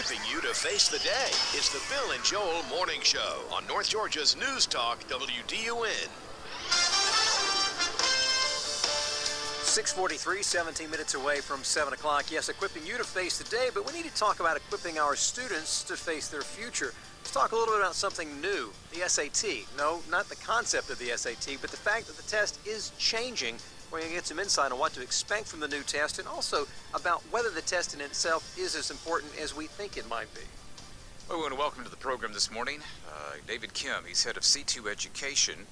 equipping you to face the day. It's the Bill and Joel Morning Show on North Georgia's News Talk, WDUN. 6:43, 17 minutes away from 7 o'clock. Yes, equipping you to face the day, but we need to talk about equipping our students to face their future. Let's talk a little bit about something new, the SAT. No, not the concept of the SAT, but the fact that the test is changing. We're going to get some insight on what to expect from the new test and also about whether the test in itself is as important as we think it might be. Well, we want to welcome to the program this morning David Kim. He's head of C2 Education,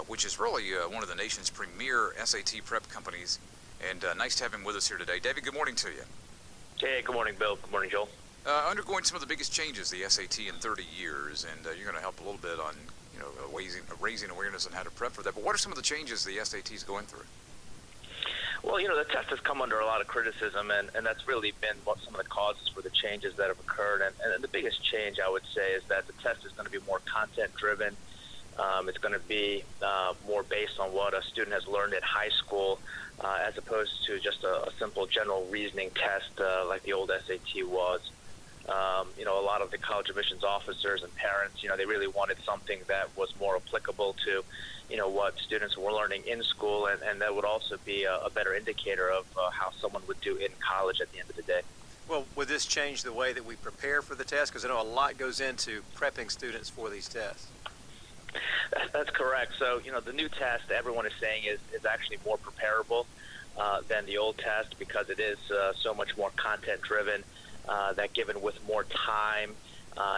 which is really one of the nation's premier SAT prep companies. And nice to have him with us here today. David, good morning to you. Hey, good morning, Bill. Good morning, Joel. Undergoing some of the biggest changes, the SAT in 30 years, and you're going to help a little bit on, raising awareness on how to prep for that. But what are some of the changes the SAT is going through? Well, the test has come under a lot of criticism, and that's really been what some of the causes for the changes that have occurred. And the biggest change, I would say, is that the test is going to be more content-driven. It's going to be more based on what a student has learned in high school, as opposed to just a simple general reasoning test like the old SAT was. A lot of the college admissions officers and parents, they really wanted something that was more applicable to, what students were learning in school, and that would also be a better indicator of how someone would do in college at the end of the day. Well, would this change the way that we prepare for the test? Because I know a lot goes into prepping students for these tests. That's correct. So, the new test, everyone is saying, is actually more preparable than the old test because it is so much more content-driven, that given with more time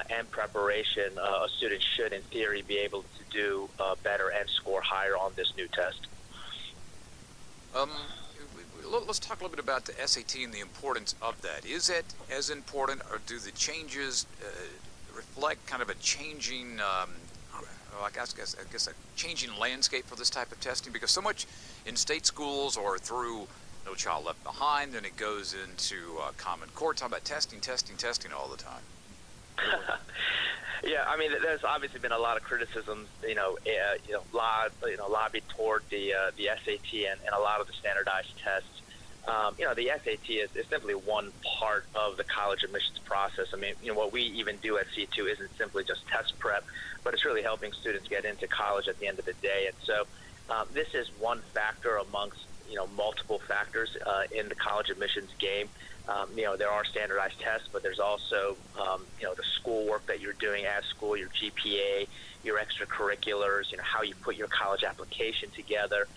and preparation, a student should, in theory, be able to do better and score higher on this new test. Let's talk a little bit about the SAT and the importance of that. Is it as important, or do the changes reflect kind of a changing, I guess a changing landscape for this type of testing? Because so much in state schools or through No Child Left Behind, then it goes into Common Core, talking about testing all the time. Yeah, I mean, there's obviously been a lot of criticism, lobbied toward the SAT and a lot of the standardized tests. The SAT is simply one part of the college admissions process. I mean, what we even do at C2 isn't simply just test prep, but it's really helping students get into college at the end of the day. And so this is one factor amongst multiple factors in the college admissions game. There are standardized tests, but there's also, the schoolwork that you're doing at school, your GPA, your extracurriculars, how you put your college application together.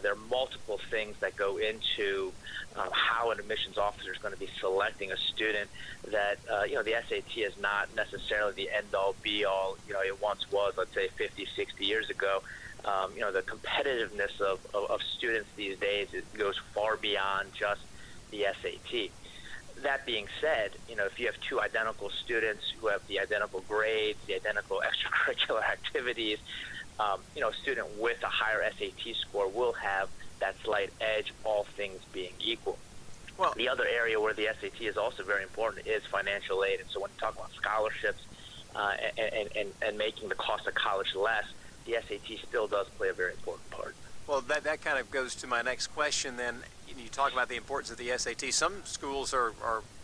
There are multiple things that go into how an admissions officer is going to be selecting a student that, the SAT is not necessarily the end-all, be-all. It once was, let's say, 50, 60 years ago. The competitiveness of students these days, it goes far beyond just the SAT. That being said, if you have two identical students who have the identical grades, the identical extracurricular activities, a student with a higher SAT score will have that slight edge, all things being equal. Well, the other area where the SAT is also very important is financial aid. And so when you talk about scholarships and making the cost of college less, the SAT still does play a very important part. Well, that kind of goes to my next question then. You talk about the importance of the SAT. Some schools are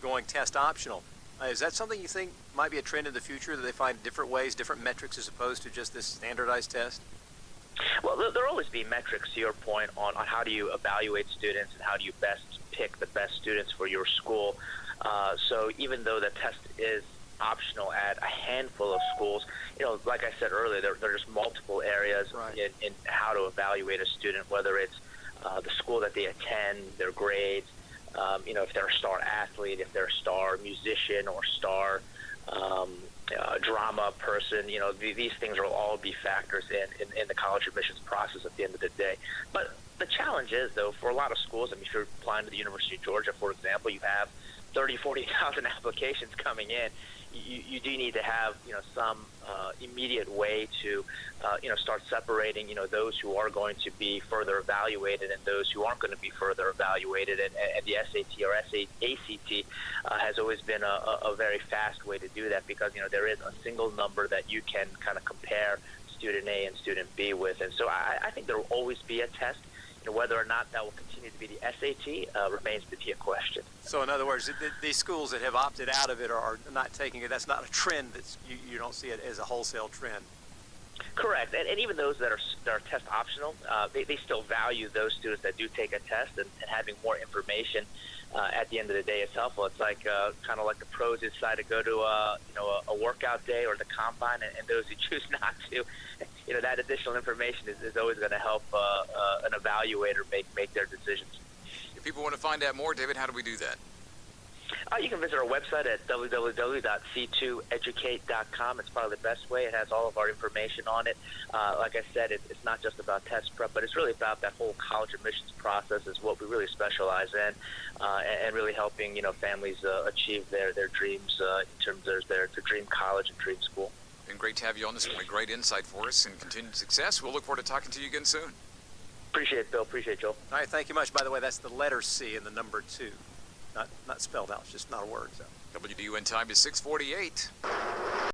going test optional. Is that something you think might be a trend in the future, that they find different ways, different metrics as opposed to just this standardized test? Well, there'll always be metrics, to your point, on how do you evaluate students and how do you best pick the best students for your school. So even though the test is optional at a handful of schools, like I said earlier, there's multiple areas right. in how to evaluate a student, whether it's the school that they attend, their grades, if they're a star athlete, if they're a star musician or star drama person, these things will all be factors in the college admissions process at the end of the day. But the challenge is, though, for a lot of schools, if you're applying to the University of Georgia, for example, you have 30, 40,000 applications coming in. You do need to have, some immediate way to, start separating, those who are going to be further evaluated and those who aren't going to be further evaluated. And the SAT or ACT has always been a very fast way to do that because, there is a single number that you can kind of compare student A and student B with. And so I think there will always be a test whether or not that will continue to be the SAT remains to be a question. So in other words, these schools that have opted out of it or are not taking it, that's not a trend. You don't see it as a wholesale trend. Correct, and even those that are test optional, they still value those students that do take a test, and having more information at the end of the day is helpful. It's like kind of like the pros who decide to go to a workout day or the combine, and those who choose not to. That additional information is always going to help an evaluator make their decisions. If people want to find out more, David, how do we do that? You can visit our website at www.c2educate.com. It's probably the best way. It has all of our information on it. Like I said, it's not just about test prep, but it's really about that whole college admissions process is what we really specialize in, and really helping families achieve their dreams in terms of their dream college and dream school. Been great to have you on this morning. Great insight for us and continued success. We'll look forward to talking to you again soon. Appreciate it, Bill. Appreciate it, Joel. All right, thank you much. By the way, that's the letter C and the number 2. Not spelled out. It's just not a word. So. WDUN time is 6:48.